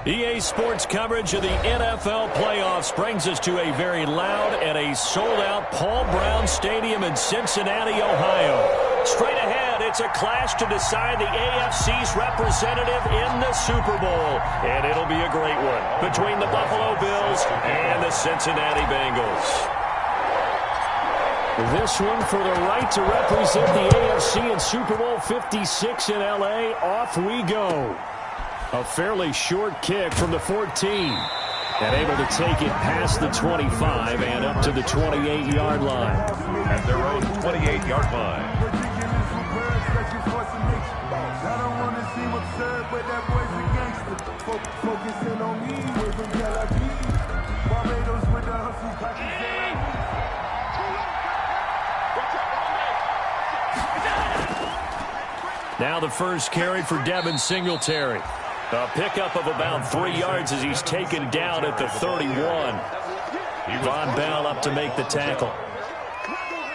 EA Sports coverage of the NFL playoffs brings us to a very loud and a sold-out Paul Brown Stadium in Cincinnati, Ohio. Straight ahead, it's a clash to decide the AFC's representative in the Super Bowl. And it'll be a great one between the Buffalo Bills and the Cincinnati Bengals. This one for the right to represent the AFC in Super Bowl 56 in L.A. Off we go. A fairly short kick from the 14. And able to take it past the 25 and up to the 28-yard line. At their own 28-yard line. Now the first carry for Devin Singletary. A pickup of about 3 yards as he's taken down at the 31. Von Bell up to make the tackle.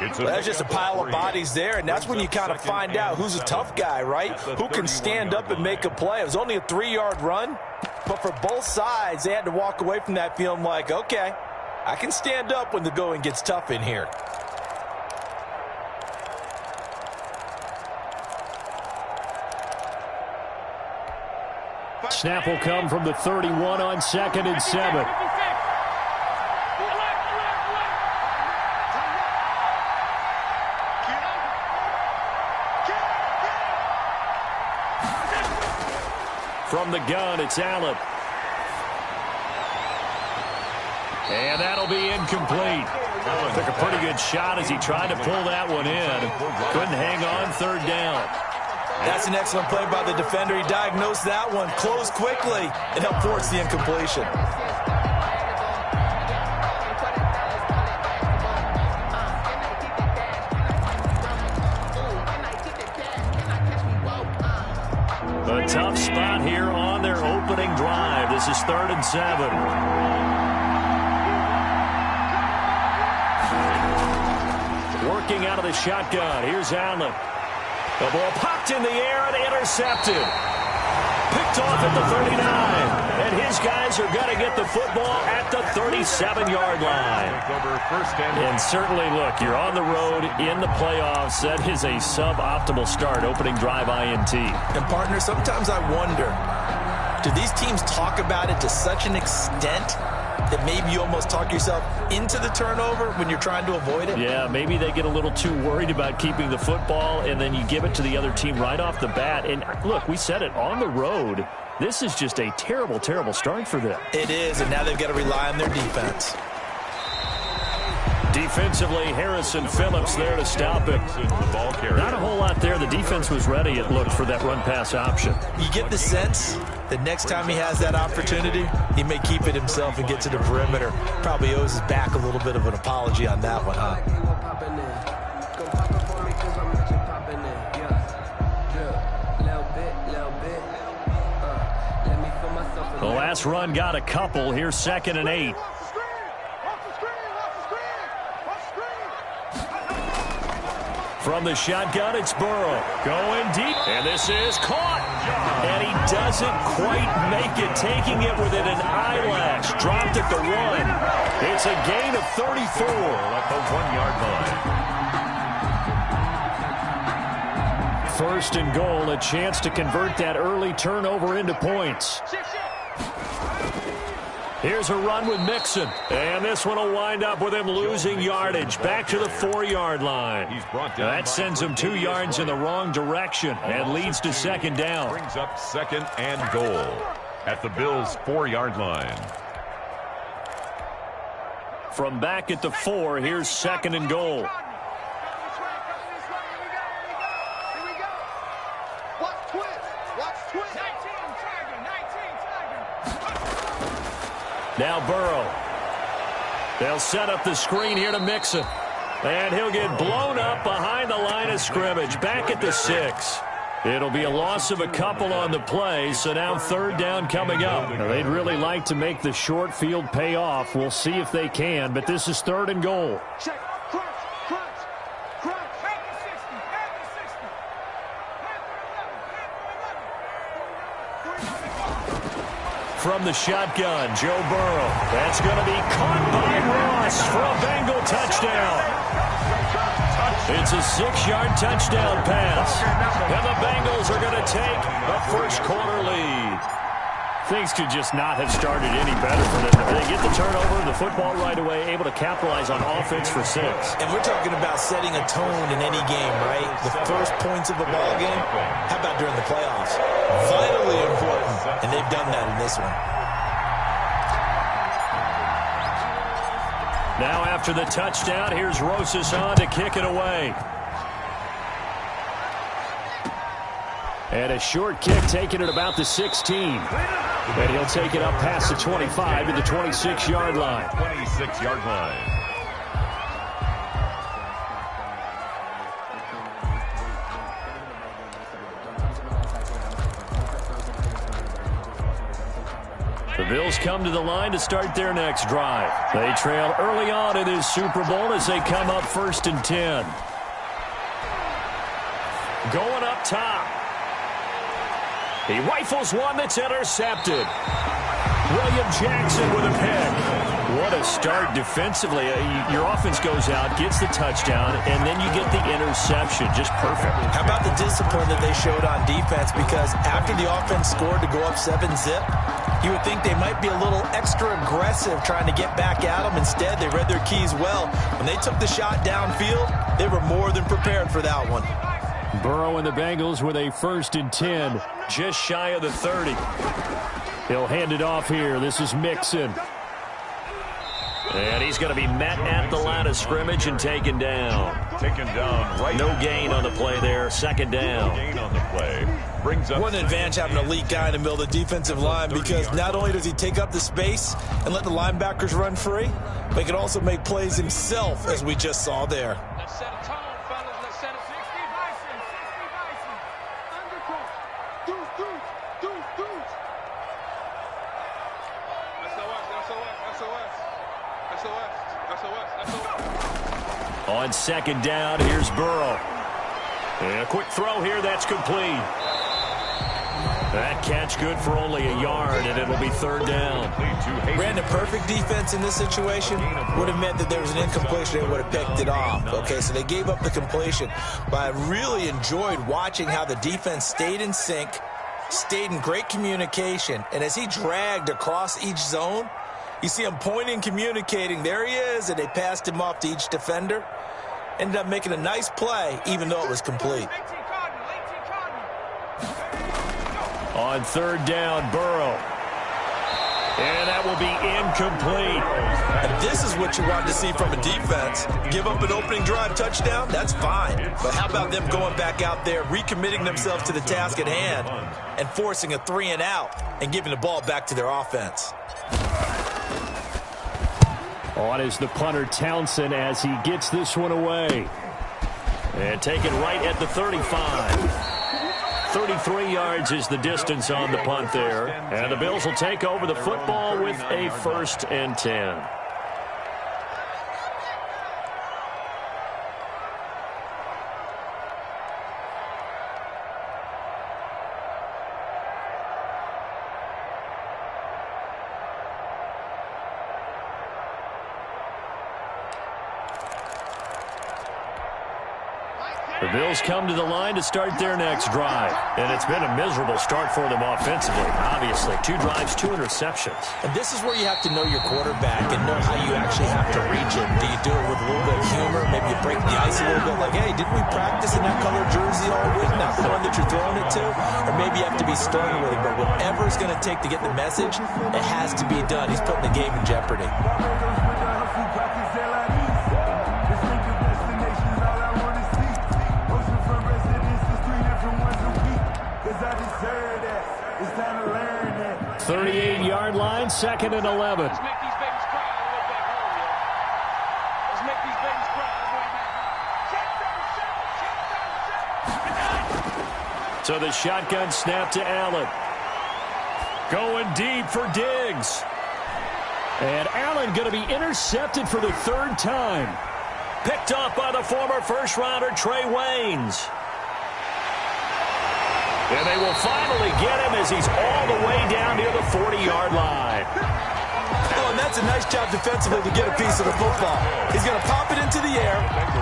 Well, that's just a pile of bodies there, and that's when you kind of find out who's a tough guy, right? Who can stand up and make a play. It was only a 3-yard run, but for both sides, they had to walk away from that feeling like, okay, I can stand up when the going gets tough in here. Snap will come from the 31 on 2nd and 7. From the gun, it's Allen. And that'll be incomplete. Took a pretty good shot as he tried to pull that one in. Couldn't hang on, 3rd down. That's an excellent play by the defender. He diagnosed that one, closed quickly, and helped force the incompletion. A tough spot here on their opening drive. This is 3rd and 7. Working out of the shotgun. Here's Allen. The ball popped in the air and intercepted. Picked off at the 39. And his guys are going to get the football at the 37-yard line. And certainly, look, you're on the road in the playoffs. That is a suboptimal start, opening drive INT. And, partner, sometimes I wonder, do these teams talk about it to such an extent that maybe you almost talk yourself into the turnover when you're trying to avoid it? Yeah, maybe they get a little too worried about keeping the football, and then you give it to the other team right off the bat. And, look, we said it, on the road, this is just a terrible, terrible start for them. It is, and now they've got to rely on their defense. Defensively, Harrison Phillips there to stop it. Not a whole lot there. The defense was ready, it looked, for that run-pass option. You get the sense that next time he has that opportunity, he may keep it himself and get to the perimeter. Probably owes his back a little bit of an apology on that one, huh? The last run got a couple. Here's 2nd and 8. From the shotgun, it's Burrow. Going deep. And this is caught. And he doesn't quite make it. Taking it within an eyelash. Dropped at the 1. It's a gain of 34 at the 1-yard line. 1st and goal. A chance to convert that early turnover into points. Here's a run with Mixon. And this one will wind up with him losing yardage. Back to the 4-yard line. That sends him 2 yards in the wrong direction and leads to 2nd down. Brings up 2nd and goal at the Bills' 4-yard line. From back at the 4, here's 2nd and goal. Now Burrow. They'll set up the screen here to Mixon. And he'll get blown up behind the line of scrimmage. Back at the 6. It'll be a loss of a couple on the play, so now 3rd down coming up. Now, they'd really like to make the short field pay off. We'll see if they can, but this is 3rd and goal. from the shotgun. Joe Burrow. That's going to be caught by Ross for a Bengal touchdown. It's a 6-yard touchdown pass. And the Bengals are going to take the first quarter lead. Things could just not have started any better for them. They get the turnover, the football right away, able to capitalize on offense for 6. And we're talking about setting a tone in any game, right? The first points of the ball game. How about during the playoffs? Vitally important, and they've done that in this one. Now after the touchdown, here's Rosas on to kick it away. And a short kick taken at about the 16. And he'll take it up past the 25 to the 26-yard line. 26-yard line. The Bills come to the line to start their next drive. They trail early on in this Super Bowl as they come up 1st and 10. Going up top. He rifles one that's intercepted. William Jackson with a pick. What a start defensively. Your offense goes out, gets the touchdown, and then you get the interception. Just perfect. How about the discipline that they showed on defense? Because after the offense scored to go up 7-zip, you would think they might be a little extra aggressive trying to get back at them. Instead, they read their keys well. When they took the shot downfield, they were more than prepared for that one. Burrow and the Bengals with a 1st and 10, just shy of the 30. He'll hand it off here. This is Mixon. And he's going to be met at the line of scrimmage and taken down. Taken down right. No gain on the play there. 2nd down. No gain on the play. Brings up one advantage having an elite guy in the middle of the defensive line, because not only does he take up the space and let the linebackers run free, but he can also make plays himself, as we just saw there. Let's set a tone, fellas. Let's set a 60 Bison. 60 Bison. Undercoat. Deuce, deuce, deuce, deuce. SOS. On 2nd down, here's Burrow. And a quick throw here, that's complete. That catch good for only a yard, and it'll be 3rd down. Brandon, perfect defense in this situation would have meant that there was an incompletion. They would have picked it off. Okay, so they gave up the completion. But I really enjoyed watching how the defense stayed in sync, stayed in great communication, and as he dragged across each zone, you see him pointing, communicating. There he is, and they passed him off to each defender. Ended up making a nice play, even though it was complete. On 3rd down, Burrow. And that will be incomplete. And this is what you wanted to see from a defense. Give up an opening drive touchdown, that's fine. But how about them going back out there, recommitting themselves to the task at hand, and forcing a 3-and-out and giving the ball back to their offense. On is the punter, Townsend, as he gets this one away. And taken right at the 35. 33 yards is the distance on the punt there. And the Bills will take over the football with a 1st and 10. The Bills come to the line to start their next drive. And it's been a miserable start for them offensively, obviously. 2 drives, 2 interceptions. And this is where you have to know your quarterback and know how you actually have to reach him. Do you do it with a little bit of humor? Maybe you break the ice a little bit, like, hey, didn't we practice in that color jersey all week? Not the one that you're throwing it to. Or maybe you have to be stern with it. But whatever it's going to take to get the message, it has to be done. He's putting the game in jeopardy. It's 38-yard line, 2nd and 11. Let's make these babies cry all the way back home, yo. Let's make these babies cry all the way back home. So the shotgun snap to Allen. Going deep for Diggs. And Allen going to be intercepted for the 3rd time. Picked off by the former first-rounder Trey Waynes. And they will finally get him as he's all the way down near the 40-yard line. Oh, and that's a nice job defensively to get a piece of the football. He's going to pop it into the air,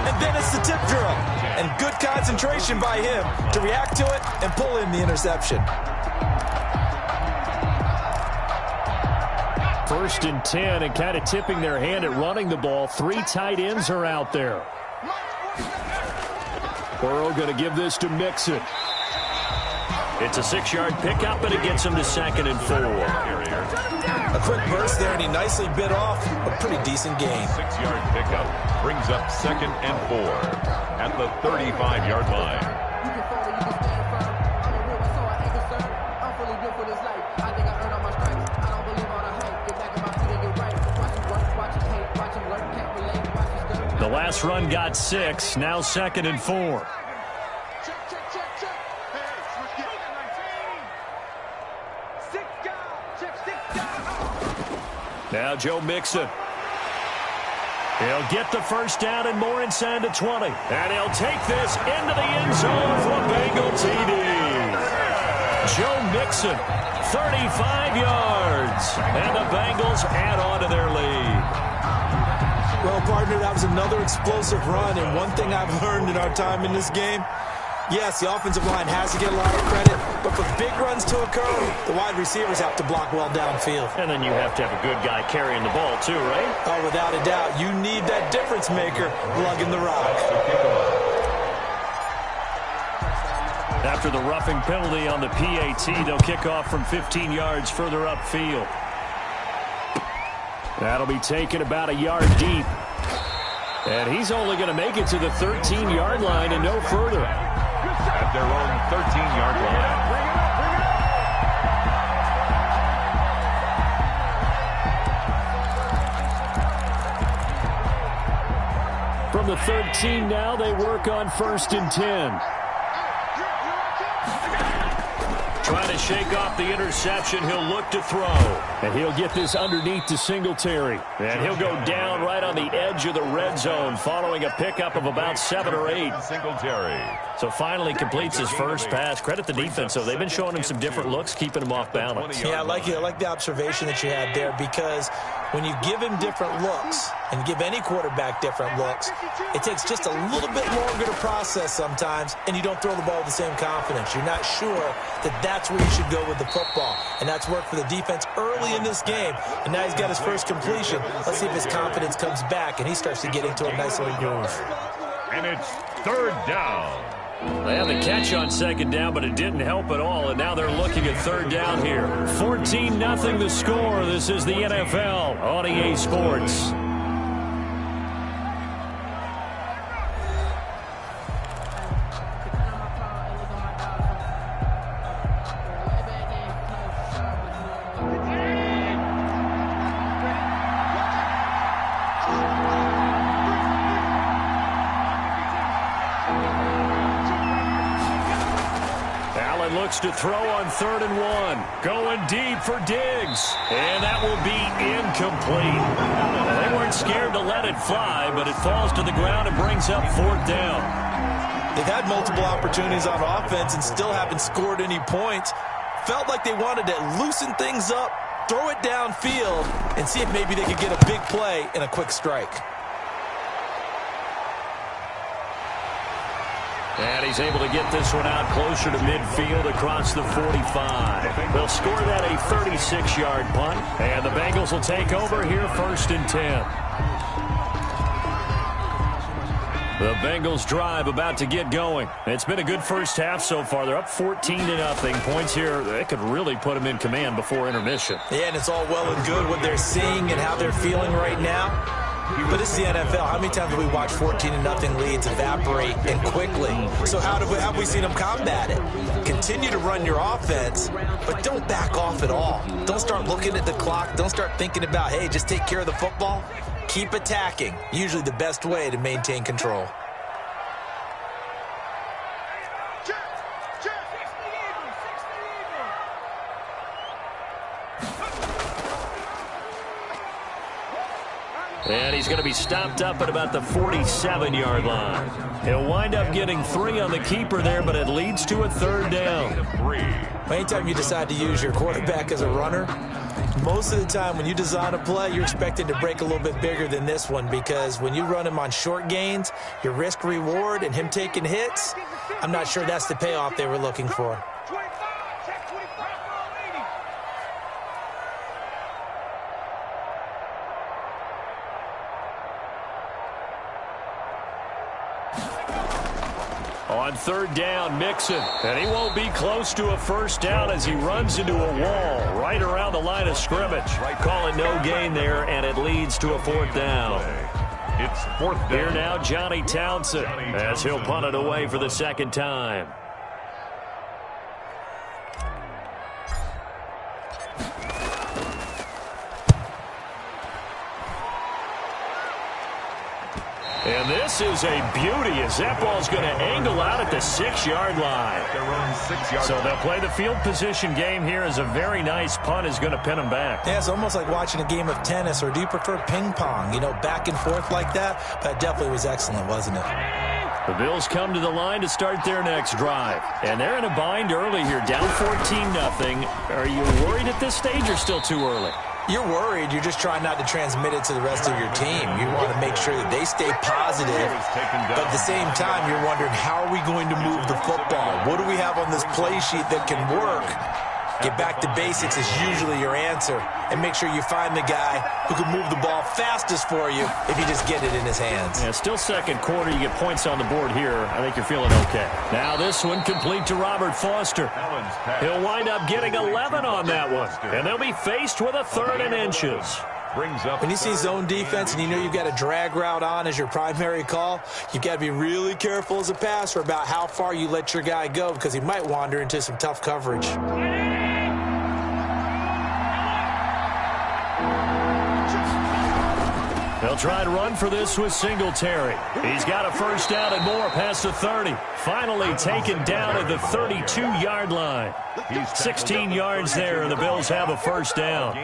and then it's the tip drill. And good concentration by him to react to it and pull in the interception. 1st and 10, and kind of tipping their hand at running the ball. 3 tight ends are out there. Burrow going to give this to Mixon. It's a 6-yard pickup, and it gets him to 2nd and 4. A quick burst there, and he nicely bit off a pretty decent gain. 6-yard pickup brings up 2nd and 4 at the 35-yard line. You can fall, you can stand firm. I'm a real one, so I ain't concerned. I'm fully built for this life. I think I earned all my stripes. I don't believe all the hype. Get back on my feet and get right. Watch him work, watch him hate, watch him learn, can't relate, watch him skirt. The last run got 6, now 2nd and 4. Check, check, check, check. Hey, switch gears. 6 guys. Check 6 guys. Now Joe Mixon. He'll get the first down and more inside the 20. And he'll take this into the end zone for a Bengal TD. Joe Mixon, 35 yards. And the Bengals add on to their lead. Well, partner, that was another explosive run. And one thing I've learned in our time in this game, yes, the offensive line has to get a lot of credit, but for big runs to occur, the wide receivers have to block well downfield. And then you have to have a good guy carrying the ball too, right? Oh, without a doubt. You need that difference maker lugging the rock. After the roughing penalty on the PAT, they'll kick off from 15 yards further upfield. That'll be taken about a yard deep. And he's only going to make it to the 13-yard line and no further. At their own 13-yard line. From the 13 now, they work on 1st and 10. Trying to shake off the interception, he'll look to throw. And he'll get this underneath to Singletary. And he'll go down right on the edge of the red zone following a pickup of about 7 or 8. Singletary. So finally completes his first pass. Credit the defense, though. They've been showing him some different looks, keeping him off balance. Yeah, I like the observation that you had there, because when you give him different looks and give any quarterback different looks, it takes just a little bit longer to process sometimes, and you don't throw the ball with the same confidence. You're not sure that that's where you should go with the football, and that's worked for the defense early in this game, and now he's got his first completion. Let's see if his confidence comes back and he starts to get into a nice little groove. And it's 3rd down. They had the catch on 2nd down, but it didn't help at all, and now they're looking at 3rd down here. 14-0 the score. This is the NFL on EA Sports. To throw on 3rd and 1. Going deep for Diggs. And that will be incomplete. They weren't scared to let it fly, but it falls to the ground and brings up 4th down. They've had multiple opportunities on offense and still haven't scored any points. Felt like they wanted to loosen things up, throw it downfield, and see if maybe they could get a big play and a quick strike. And he's able to get this one out closer to midfield across the 45. They'll score that a 36-yard punt. And the Bengals will take over here 1st and 10. The Bengals drive about to get going. It's been a good first half so far. They're up 14-0. Points here, they could really put them in command before intermission. Yeah, and it's all well and good what they're seeing and how they're feeling right now. But it's the NFL. How many times have we watched 14-0 leads evaporate and quickly? So how have we seen them combat it? Continue to run your offense, but don't back off at all. Don't start looking at the clock. Don't start thinking about, hey, just take care of the football. Keep attacking. Usually the best way to maintain control. And he's going to be stopped up at about the 47-yard line. He'll wind up getting 3 on the keeper there, but it leads to a 3rd down. Anytime you decide to use your quarterback as a runner, most of the time when you design a play, you're expected to break a little bit bigger than this one, because when you run him on short gains, your risk-reward and him taking hits, I'm not sure that's the payoff they were looking for. On 3rd down, Mixon. And he won't be close to a 1st down as he runs into a wall right around the line of scrimmage. Call it no gain there, and it leads to a 4th down. It's 4th down. Here now, Johnny Townsend, as he'll punt it away for the 2nd time. And this is a beauty as that ball's going to angle out at the 6-yard line. So they'll play the field position game here as a very nice punt is going to pin them back. Yeah, it's almost like watching a game of tennis, or do you prefer ping pong? You know, back and forth like that? That definitely was excellent, wasn't it? The Bills come to the line to start their next drive. And they're in a bind early here, down 14-0. Are you worried at this stage or still too early? You're worried. You're just trying not to transmit it to the rest of your team. You want to make sure that they stay positive. But at the same time, you're wondering, how are we going to move the football? What do we have on this play sheet that can work? Get back to basics is usually your answer. And make sure you find the guy who can move the ball fastest for you if you just get it in his hands. Yeah, still 2nd quarter. You get points on the board here. I think you're feeling okay. Now this one complete to Robert Foster. He'll wind up getting 11 on that one. And they'll be faced with a 3rd and inches. When you see zone defense and you know you've got a drag route on as your primary call, you've got to be really careful as a passer about how far you let your guy go, because he might wander into some tough coverage. They'll try to run for this with Singletary. He's got a 1st down and more past the 30. Finally taken down at the 32-yard line. 16 yards there, and the Bills have a 1st down.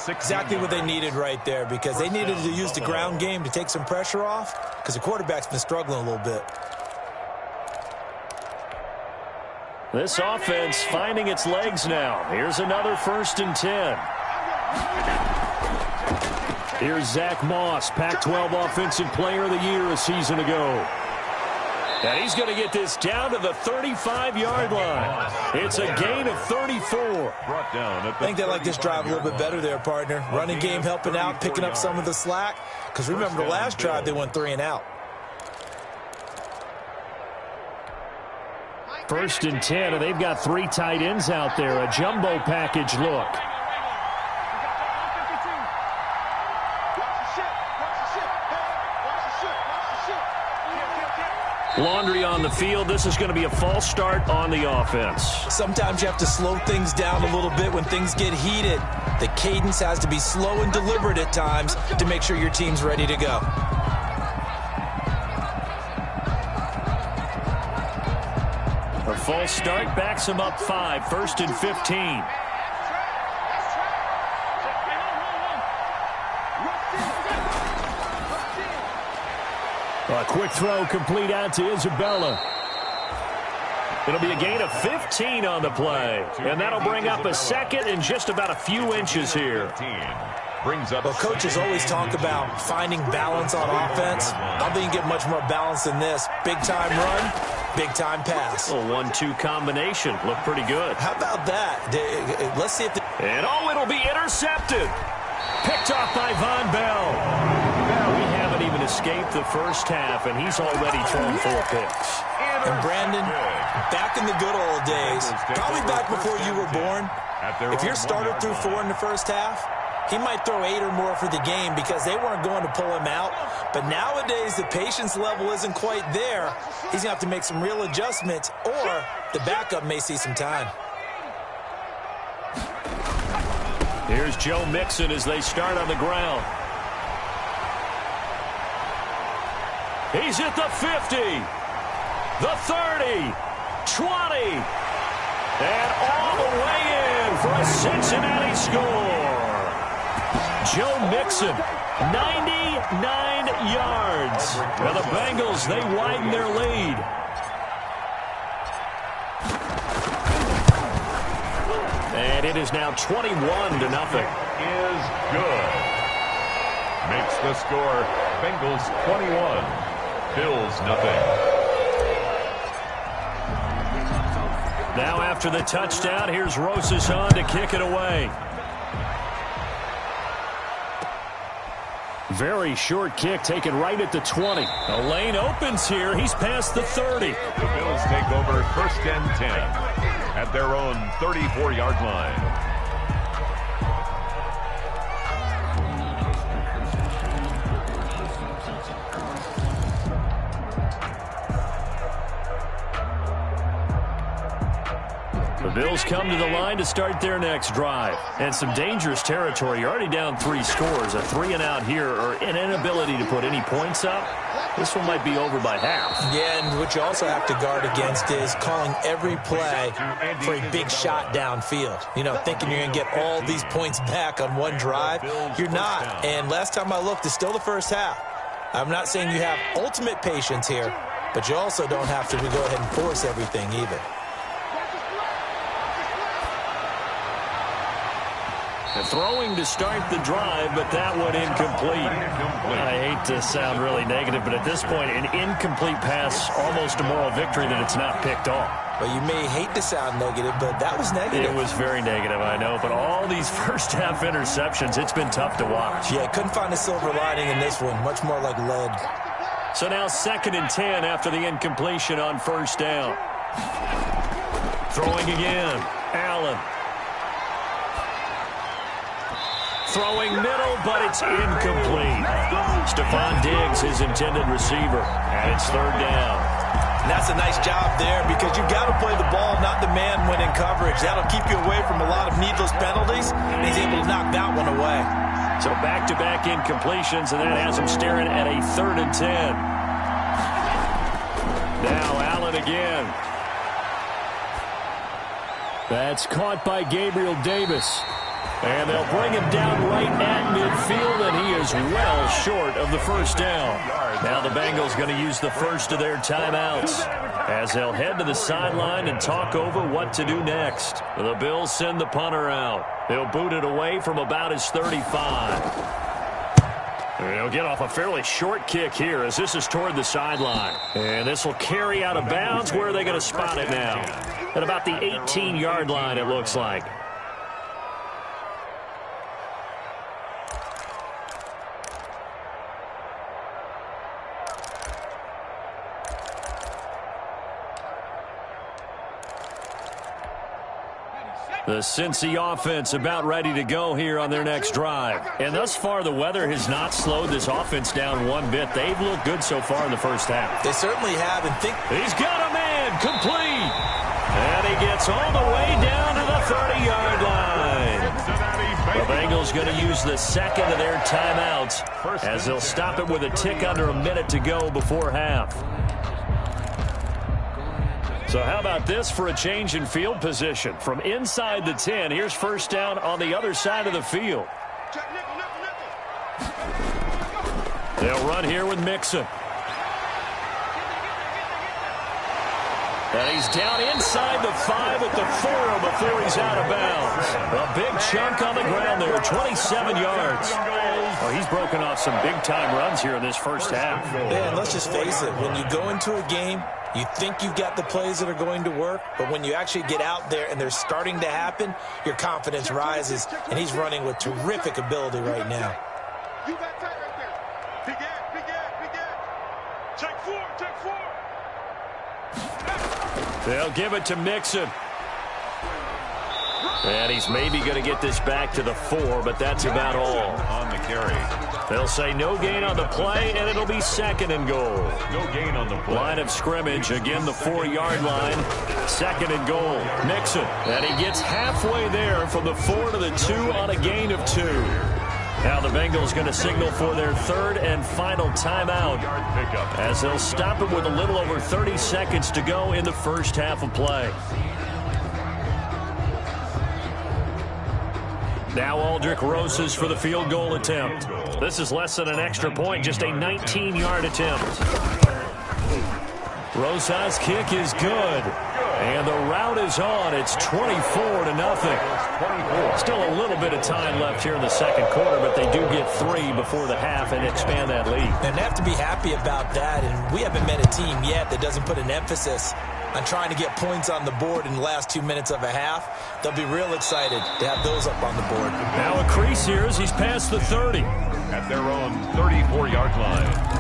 Exactly what they needed right there, because they needed to use the ground game to take some pressure off, because the quarterback's been struggling a little bit. This offense finding its legs now. Here's another 1st and 10. Here's Zach Moss, Pac-12 Offensive Player of the Year a season ago. And he's going to get this down to the 35-yard line. It's a gain of 34. I think they like this drive a little bit better there, partner. Running game helping out, picking up some of the slack. Because remember, the last drive they went 3 and out. 1st and 10, and they've got 3 tight ends out there. A jumbo package look. Laundry on the field. This is going to be a false start on the offense. Sometimes you have to slow things down a little bit when things get heated. The cadence has to be slow and deliberate at times to make sure your team's ready to go. A false start backs him up 5. 1st and 15. A quick throw complete out to Isabella. It'll be a gain of 15 on the play. And that'll bring up a 2nd and just about a few inches here. Well, coaches always talk about finding balance on offense. I don't think you get much more balance than this. Big-time run, big-time pass. A 1-2 combination. Looked pretty good. How about that? Let's see if the... And it'll be intercepted. Picked off by Von Bell. We haven't even escaped the 1st half, and he's already thrown 4 picks. And Brandon, back in the good old days, probably back before you were born, if your starter threw 4 in the 1st half, he might throw 8 or more for the game because they weren't going to pull him out. But nowadays, the patience level isn't quite there. He's going to have to make some real adjustments, or the backup may see some time. Here's Joe Mixon as they start on the ground. He's at the 50, the 30, 20, and all the way in for a Cincinnati score. Joe Mixon, 99 yards. Now the Bengals, they widen their lead. And it is now 21-0. Is good. Makes the score Bengals 21, Bills nothing. Now after the touchdown, here's Rosas on to kick it away. Very short kick taken right at the 20. A lane opens here. He's past the 30. The Bills take over 1st and 10 at their own 34-yard line. The Bills come to the line to start their next drive. And some dangerous territory. You're already down 3 scores. A 3-and-out here or an inability to put any points up. This one might be over by half. Yeah, and what you also have to guard against is calling every play for a big shot downfield. You know, thinking you're going to get all these points back on one drive. You're not. And last time I looked, it's still the first half. I'm not saying you have ultimate patience here, but you also don't have to go ahead and force everything either. Throwing to start the drive, but that one incomplete. I hate to sound really negative, but at this point, an incomplete pass, almost a moral victory that it's not picked off. Well, you may hate to sound negative, but that was negative. It was very negative, I know, but all these first-half interceptions, it's been tough to watch. Yeah, couldn't find a silver lining in this one, much more like lead. So now 2nd and 10 after the incompletion on 1st down. Throwing again, Allen. Throwing middle, but it's incomplete. Stephon Diggs, his intended receiver, and it's 3rd down. And that's a nice job there because you've got to play the ball, not the man when in coverage. That'll keep you away from a lot of needless penalties, and he's able to knock that one away. So back-to-back incompletions, and that has him staring at a 3rd and 10. Now Allen again. That's caught by Gabriel Davis. And they'll bring him down right at midfield, and he is well short of the 1st down. Now the Bengals going to use the first of their timeouts as they'll head to the sideline and talk over what to do next. The Bills send the punter out. They'll boot it away from about his 35. They'll get off a fairly short kick here as this is toward the sideline. And this will carry out of bounds. Where are they going to spot it now? At about the 18-yard line, it looks like. The Cincy offense about ready to go here on their next drive. And thus far, the weather has not slowed this offense down one bit. They've looked good so far in the 1st half. They certainly have. And he's got a man complete. And he gets all the way down to the 30-yard line. The Bengals going to use the 2nd of their timeouts as they'll stop it with a tick under a minute to go before half. So how about this for a change in field position? From inside the 10, here's 1st down on the other side of the field. They'll run here with Mixon. And he's down inside the 5 at the 4 before he's out of bounds. A big chunk on the ground there, 27 yards. Well, he's broken off some big-time runs here in this 1st half. Yeah, and let's just face it. When you go into a game, you think you've got the plays that are going to work, but when you actually get out there and they're starting to happen, your confidence rises, and he's running with terrific ability right now. You got tight right there. Big gap. Take 4. They'll give it to Mixon. And he's maybe going to get this back to the 4, but that's about all. On the carry. They'll say no gain on the play, and it'll be 2nd and goal. No gain on the play. Line of scrimmage, again the 4-yard line. 2nd and goal. Mixon, and he gets halfway there from the 4 to the 2 on a gain of 2. Now the Bengals going to signal for their 3rd and final timeout as they'll stop it with a little over 30 seconds to go in the 1st half of play. Now Aldrich Rosas for the field goal attempt. This is less than an extra point, just a 19-yard attempt. Rosas' kick is good. And the route is on. It's 24-0. Still a little bit of time left here in the second quarter, but they do get 3 before the half and expand that lead. And they have to be happy about that. And we haven't met a team yet that doesn't put an emphasis on trying to get points on the board in the last 2 minutes of a half. They'll be real excited to have those up on the board. Now a crease here as he's past the 30. At their own 34-yard line.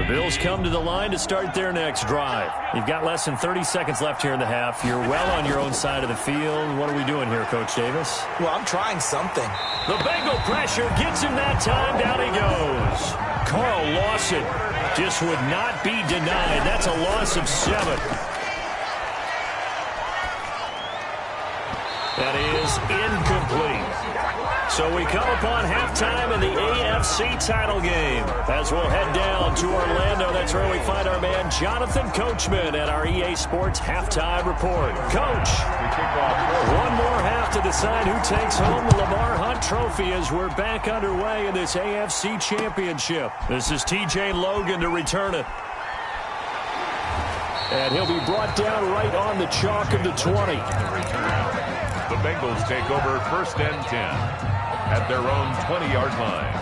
Bills come to the line to start their next drive. You've got less than 30 seconds left here in the half. You're well on your own side of the field. What are we doing here, Coach Davis? Well, I'm trying something. The Bengal pressure gets him that time. Down he goes. Carl Lawson just would not be denied. That's a loss of 7. That is incomplete. So we come upon halftime in the AFC title game. As we'll head down to Orlando, that's where we find our man Jonathan Coachman at our EA Sports Halftime Report. Coach, one more half to decide who takes home the Lamar Hunt Trophy as we're back underway in this AFC Championship. This is TJ Logan to return it. And he'll be brought down right on the chalk of the 20. The Bengals take over 1st and 10 at their own 20-yard line.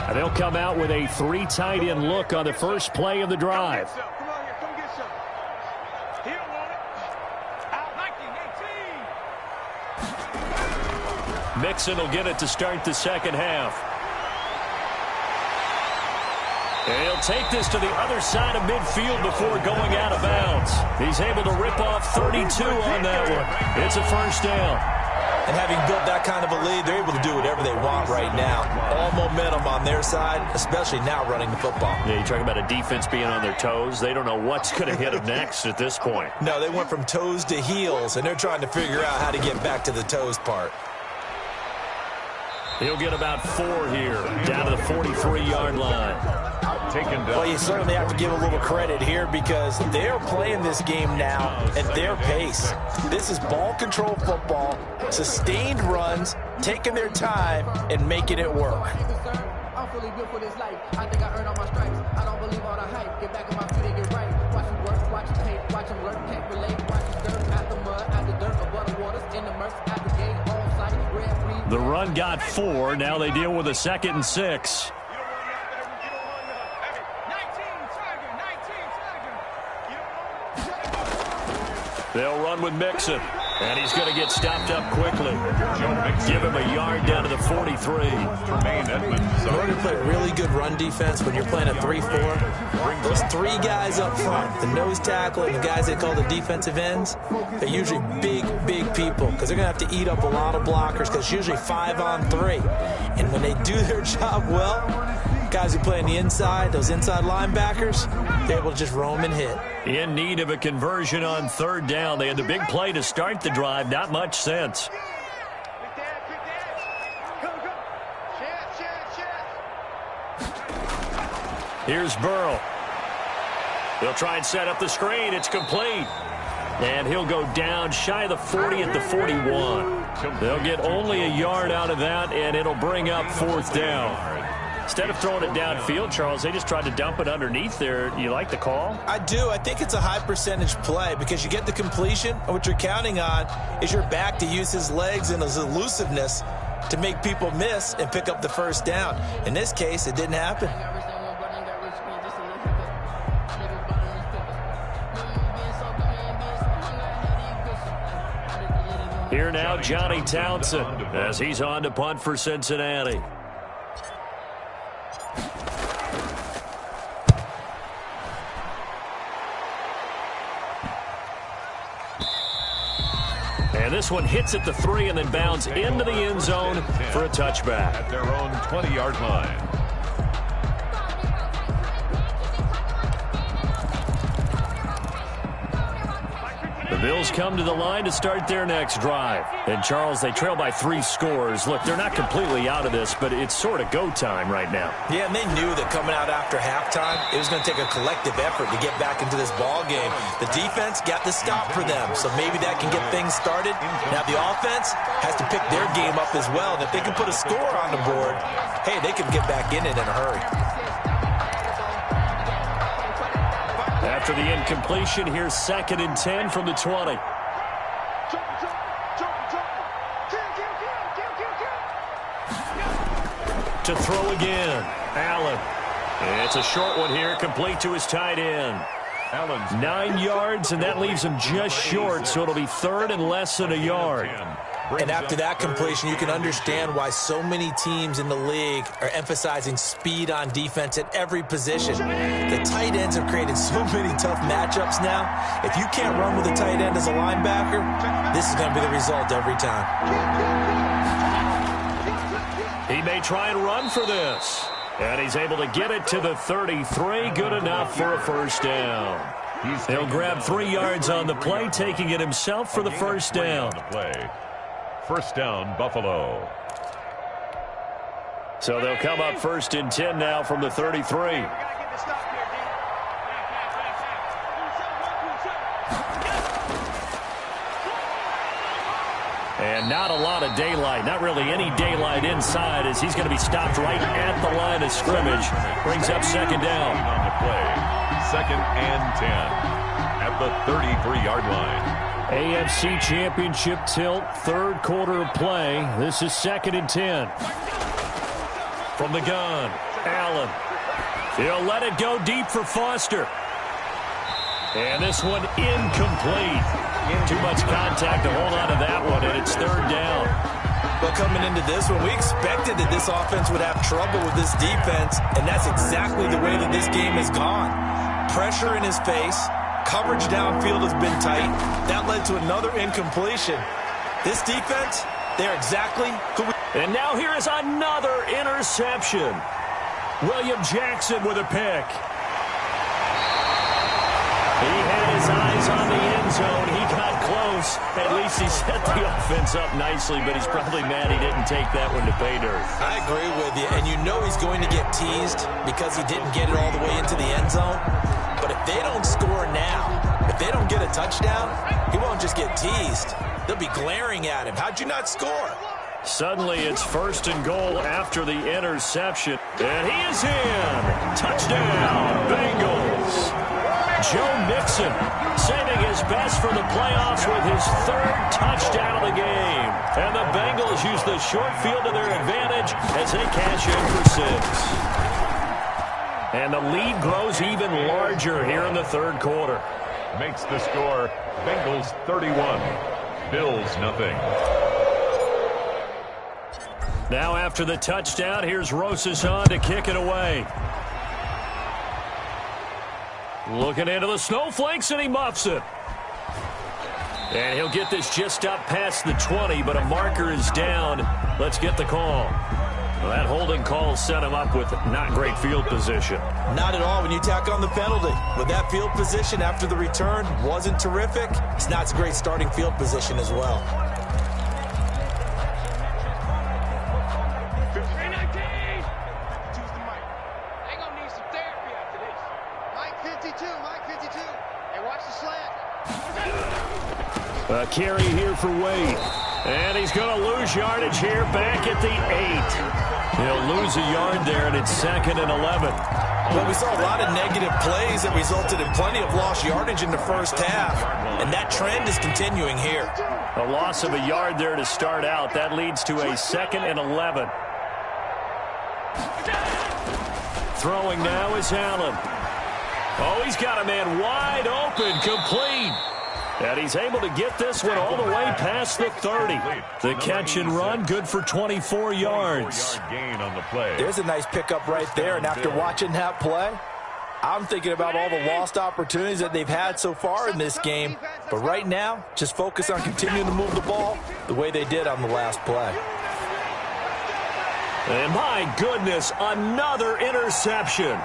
And they'll come out with a 3 tight end look on the first play of the drive. Come on here, come get some. He don't want it. Out 19-18. Mixon will get it to start the second half. And he'll take this to the other side of midfield before going out of bounds. He's able to rip off 32 on that one. It's a first down. And having built that kind of a lead, they're able to do whatever they want right now. All momentum on their side, especially now running the football. Yeah, you talk about a defense being on their toes. They don't know what's going to hit them next at this point. No, they went from toes to heels, and they're trying to figure out how to get back to the toes part. He'll get about 4 here, down to the 43-yard line. Well, you certainly have to give a little credit here because they're playing this game now at their pace. This is ball control football, sustained runs, taking their time, and making it work. I'm fully built for this life. I think I earned all my stripes. I don't believe all the hype. Get back on my feet and get right. Watch them work, watch them hate, watch them learn, can't relate. Watch them dirt out the mud, out the dirt, above the waters, in the murks, out the gate, all sight, red, green. The run got 4. Now they deal with a 2nd and 6. They'll run with Mixon, and he's going to get stopped up quickly. Give him a yard down to the 43. In order to play really good run defense when you're playing a 3-4, those 3 guys up front, the nose tackle and the guys they call the defensive ends, they're usually big people because they're going to have to eat up a lot of blockers because it's usually 5 on 3. And when they do their job well, guys who play on the inside, those inside linebackers, they're able to just roam and hit. In need of a conversion on 3rd down. They had the big play to start the drive. Not much sense. Here's Burrow. He'll try and set up the screen. It's complete. And he'll go down shy of the 40 at the 41. They'll get only a yard out of that, and it'll bring up 4th down. Instead of throwing it downfield, Charles, they just tried to dump it underneath there. You like the call? I do. I think it's a high percentage play because you get the completion, and what you're counting on is your back to use his legs and his elusiveness to make people miss and pick up the first down. In this case, it didn't happen. Here now, Johnny Townsend, as he's on to punt for Cincinnati. And this one hits at the 3 and then bounds into the end zone for a touchback. At their own 20-yard line. The Bills come to the line to start their next drive. And, Charles, they trail by 3 scores. Look, they're not completely out of this, but it's sort of go time right now. Yeah, and they knew that coming out after halftime, it was going to take a collective effort to get back into this ball game. The defense got the stop for them, so maybe that can get things started. Now the offense has to pick their game up as well. And if they can put a score on the board, hey, they can get back in it in a hurry. After the incompletion, here's 2nd and 10 from the 20. To throw again, Allen. It's a short one here, complete to his tight end. Allen's 9 yards, and that leaves him just short, so it'll be 3rd and less than a yard. And after that completion, you can understand why so many teams in the league are emphasizing speed on defense at every position. The tight ends have created so many tough matchups now. If you can't run with a tight end as a linebacker, this is going to be the result every time. He may try and run for this. And he's able to get it to the 33. Good enough for a first down. He'll grab 3 yards on the play, taking it himself for the first down. First down, Buffalo. So they'll come up 1st and 10 now from the 33. And not a lot of daylight, not really any daylight inside, as he's going to be stopped right at the line of scrimmage. Brings up 2nd down. On the play, 2nd and 10 at the 33-yard line. AFC Championship tilt, 3rd quarter of play. This is 2nd and 10. From the gun, Allen. He'll let it go deep for Foster. And this one incomplete. Too much contact to hold on to that one, and it's 3rd down. But coming into this one, we expected that this offense would have trouble with this defense, and that's exactly the way that this game has gone. Pressure in his face. Coverage downfield has been tight. That led to another incompletion. This defense, they're exactly who we... And now here is another interception. William Jackson with a pick. He had his eyes on the end zone. He got close. At least he set the offense up nicely, but he's probably mad he didn't take that one to pay dirt. I agree with you, and you know he's going to get teased because he didn't get it all the way into the end zone. But if they don't score now, if they don't get a touchdown, he won't just get teased. They'll be glaring at him. How'd you not score? Suddenly it's 1st and goal after the interception. And he is in. Touchdown, Bengals. Joe Mixon saving his best for the playoffs with his 3rd touchdown of the game. And the Bengals use the short field to their advantage as they cash in for 6. And the lead grows even larger here in the 3rd quarter. Makes the score Bengals 31, Bills nothing. Now after the touchdown, here's Rosas on to kick it away. Looking into the snowflakes, and he muffs it. And he'll get this just up past the 20, but a marker is down. Let's get the call. Well, that holding call set him up with not great field position. Not at all when you tack on the penalty. With that field position after the return wasn't terrific. It's not a great starting field position as well. A carry here for Wade. And he's going to lose yardage here back at the 8. He'll lose a yard there, and it's 2nd and 11. Well, we saw a lot of negative plays that resulted in plenty of lost yardage in the first half. And that trend is continuing here. A loss of a yard there to start out. That leads to a 2nd and 11. Throwing now is Allen. Oh, he's got a man wide open, complete. And he's able to get this one all the way past the 30. The catch and run, good for 24 yards. Gain on the play. There's a nice pickup right there. And after watching that play, I'm thinking about all the lost opportunities that they've had so far in this game. But right now, just focus on continuing to move the ball the way they did on the last play. And my goodness, another interception.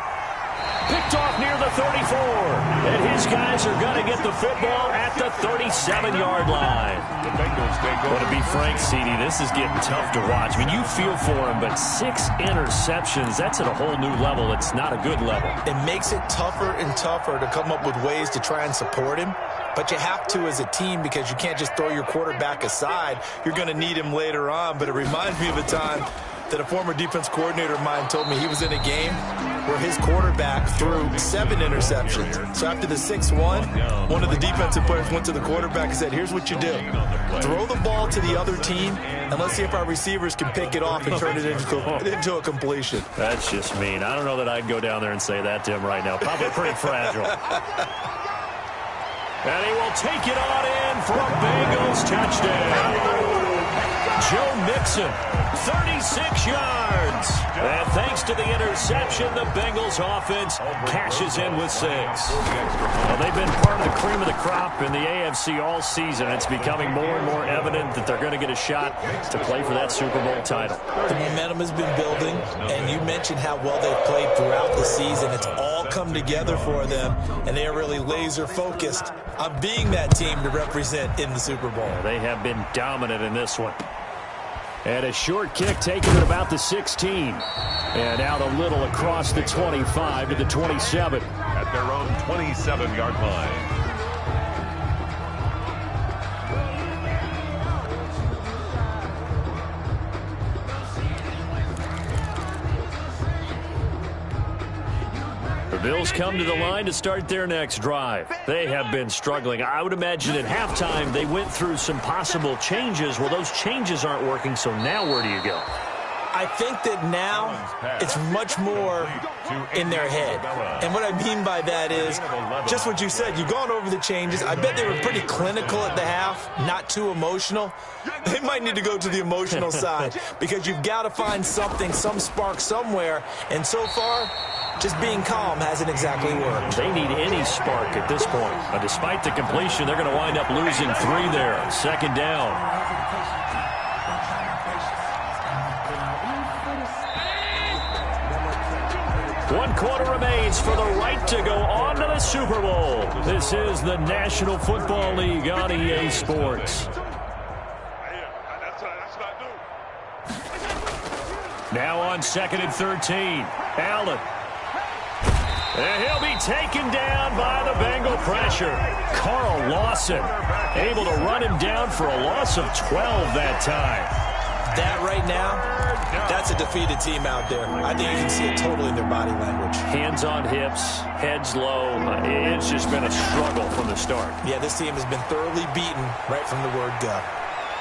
Picked off near the 34. And his guys are going to get the football at the 37-yard line. The Bengals take over. Well, to be frank, CD, this is getting tough to watch. I mean, you feel for him, but 6 interceptions, that's at a whole new level. It's not a good level. It makes it tougher and tougher to come up with ways to try and support him. But you have to as a team because you can't just throw your quarterback aside. You're going to need him later on. But it reminds me of a time that a former defense coordinator of mine told me he was in a game where his quarterback threw 7 interceptions. So after the 6-1, one of the defensive players went to the quarterback and said, here's what you do. Throw the ball to the other team, and let's see if our receivers can pick it off and turn it into a completion. That's just mean. I don't know that I'd go down there and say that to him right now. Probably pretty fragile. And he will take it on in for a Bengals touchdown. Joe Mixon, 36 yards. And thanks to the interception, the Bengals offense cashes in with 6. Well, they've been part of the cream of the crop in the AFC all season. It's becoming more and more evident that they're going to get a shot to play for that Super Bowl title. The momentum has been building, and you mentioned how well they've played throughout the season. It's all come together for them, and they are really laser-focused on being that team to represent in the Super Bowl. They have been dominant in this one. And a short kick taken at about the 16. And out a little across the 25 to the 27. At their own 27-yard line. The Bills come to the line to start their next drive. They have been struggling. I would imagine at halftime they went through some possible changes. Well, those changes aren't working, so now where do you go? I think that now it's much more in their head. And what I mean by that is just what you said. You've gone over the changes. I bet they were pretty clinical at the half, not too emotional. They might need to go to the emotional side because you've got to find something, some spark somewhere. And so far, just being calm hasn't exactly worked. They need any spark at this point. But despite the completion, they're going to wind up losing 3 there. 2nd down. One quarter remains for the right to go on to the Super Bowl. This is the National Football League on EA Sports. Now on 2nd and 13. Allen. And he'll be taken down by the Bengal pressure. Carl Lawson able to run him down for a loss of 12 that time. That right now, that's a defeated team out there. I think you can see it totally in their body language. Hands on hips, heads low. It's just been a struggle from the start. Yeah, this team has been thoroughly beaten right from the word go.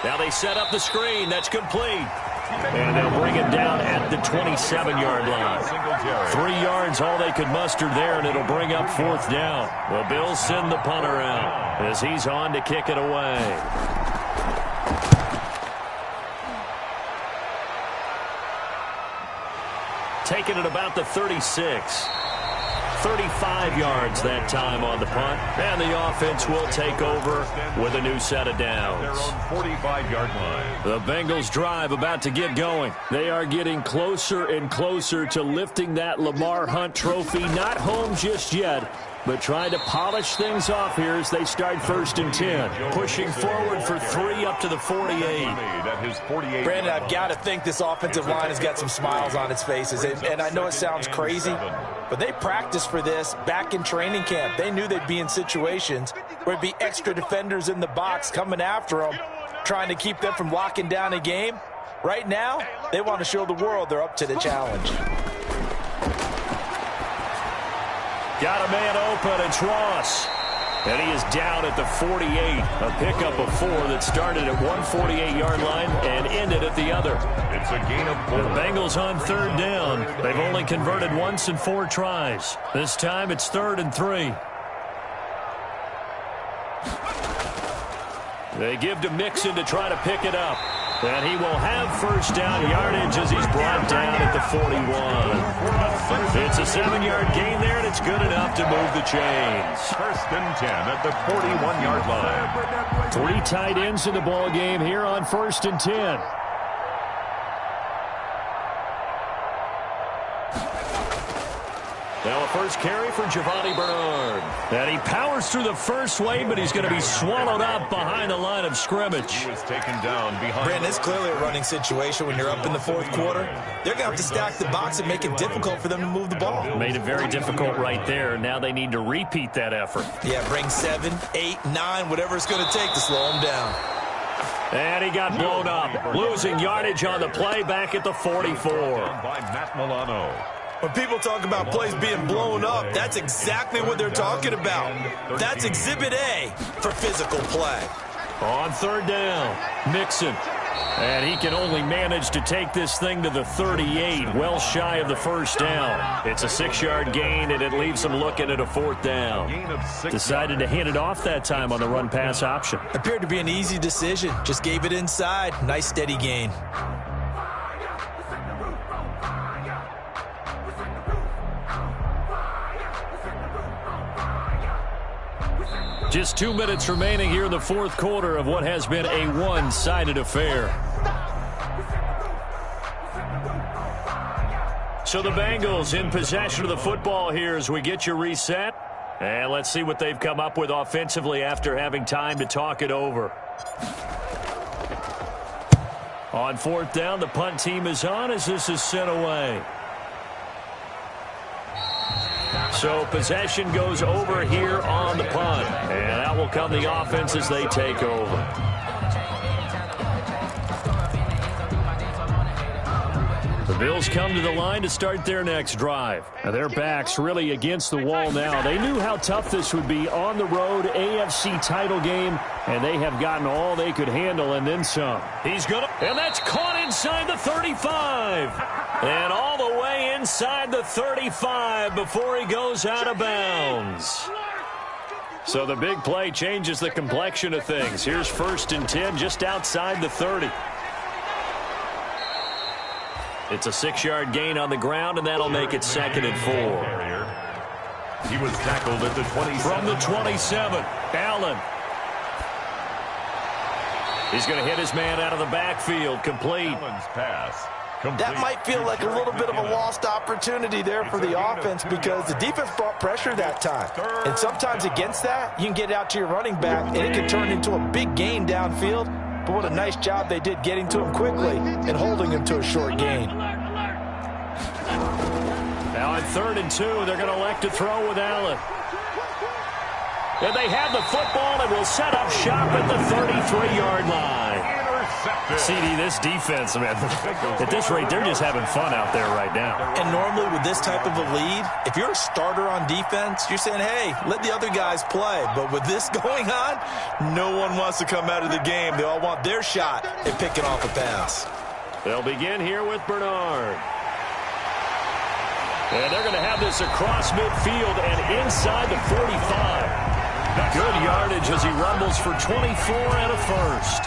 Now they set up the screen. That's complete. And they'll bring him down at the 27-yard line. 3 yards, all they could muster there, and it'll bring up 4th down. The Bills send the punter out as he's on to kick it away. Taken at about the 36. 35 yards that time on the punt. And the offense will take over with a new set of downs. Their own 45-yard line. The Bengals drive about to get going. They are getting closer and closer to lifting that Lamar Hunt trophy. Not home just yet, but trying to polish things off here as they start 1st and 10. Pushing forward for 3 up to the 48. Brandon, I've got to think this offensive line has got some smiles on its faces. And I know it sounds crazy, but they practiced for this back in training camp. They knew they'd be in situations where it'd be extra defenders in the box coming after them, trying to keep them from locking down a game. Right now, they want to show the world they're up to the challenge. Got a man open, it's Ross. And he is down at the 48. A pickup of 4 that started at 148-yard line and ended at the other. It's a gain of 4. The Bengals on 3rd down. They've only converted once in 4 tries. This time it's 3rd and 3. They give to Mixon to try to pick it up. And he will have 1st down yardage as he's brought down at the 41. It's a 7-yard gain there, and it's good enough to move the chains. 1st and 10 at the 41-yard line. 3 tight ends in the ball game here on 1st and 10. Now a first carry for Giovanni Bernard. And he powers through the first wave, but he's going to be swallowed up behind the line of scrimmage. He was taken down behind. Brandon, it's clearly a running situation when you're up in the fourth quarter. They're going to have to stack the box and make it difficult for them to move the ball. Made it very difficult right there. Now they need to repeat that effort. Yeah, bring 7, 8, 9, whatever it's going to take to slow them down. And he got blown up, losing yardage on the play back at the 44. By Matt Milano. When people talk about plays being blown up, that's exactly what they're talking about. That's Exhibit A for physical play. On third down, Mixon. And he can only manage to take this thing to the 38, well shy of the first down. It's a 6-yard gain, and it leaves him looking at a fourth down. Decided to hand it off that time on the run-pass option. Appeared to be an easy decision. Just gave it inside. Nice, steady gain. Just 2 minutes remaining here in the fourth quarter of what has been a one-sided affair. So the Bengals in possession of the football here as we get you reset. And let's see what they've come up with offensively after having time to talk it over. On fourth down, the punt team is on as this is sent away. So possession goes over here on the punt. And that will come the offense as they take over. The Bills come to the line to start their next drive. Now their backs really against the wall now. They knew how tough this would be on the road, AFC title game, and they have gotten all they could handle and then some. He's good, and that's caught inside the 35. And all the way inside the 35 before he goes out of bounds. So the big play changes the complexion of things. Here's 1st and 10 just outside the 30. It's a 6-yard gain on the ground, and that'll make it 2nd and 4. He was tackled at the 27. From the 27, Allen. He's going to hit his man out of the backfield. Complete. Allen's pass. That might feel like a little bit of a lost opportunity there for the offense because the defense brought pressure that time. And sometimes against that, you can get out to your running back, and it can turn into a big gain downfield. But what a nice job they did getting to him quickly and holding him to a short gain. Now on 3rd and 2, they're going to elect to throw with Allen. And they have the football and will set up shop at the 33-yard line. CD, this defense, man, at this rate, they're just having fun out there right now. And normally with this type of a lead, if you're a starter on defense, you're saying, hey, let the other guys play. But with this going on, no one wants to come out of the game. They all want their shot at picking off a pass. They'll begin here with Bernard. And they're going to have this across midfield and inside the 45. Good yardage as he rumbles for 24 and a first.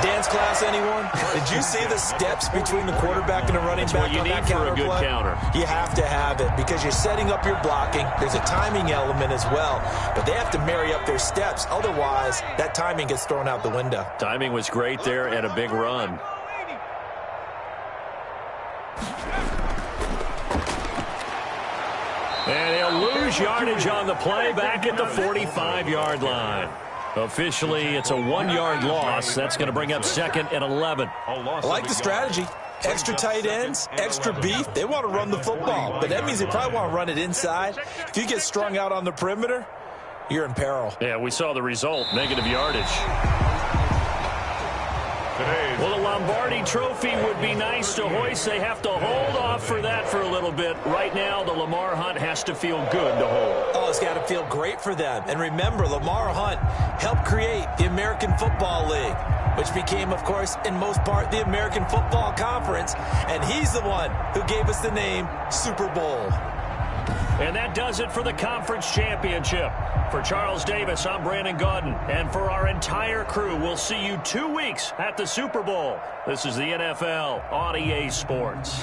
Dance class, anyone? Did you see the steps between the quarterback and the running back on that counter play? That's what you need for a good counter. You have to have it because you're setting up your blocking. There's a timing element as well, but they have to marry up their steps. Otherwise, that timing gets thrown out the window. Timing was great there and a big run. And he'll lose yardage on the play back at the 45-yard line. Officially, it's a 1-yard loss. That's going to bring up 2nd and 11. I like the strategy. Extra tight ends, extra beef. They want to run the football, but that means they probably want to run it inside. If you get strung out on the perimeter, you're in peril. Yeah, we saw the result, negative yardage. Well, the Lombardi Trophy would be nice to hoist. They have to hold off for that for a little bit. Right now, the Lamar Hunt has to feel good to hold. Oh, it's got to feel great for them. And remember, Lamar Hunt helped create the American Football League, which became, of course, in most part, the American Football Conference. And he's the one who gave us the name Super Bowl. And that does it for the conference championship. For Charles Davis, I'm Brandon Gaudin. And for our entire crew, we'll see you 2 weeks at the Super Bowl. This is the NFL on EA Sports.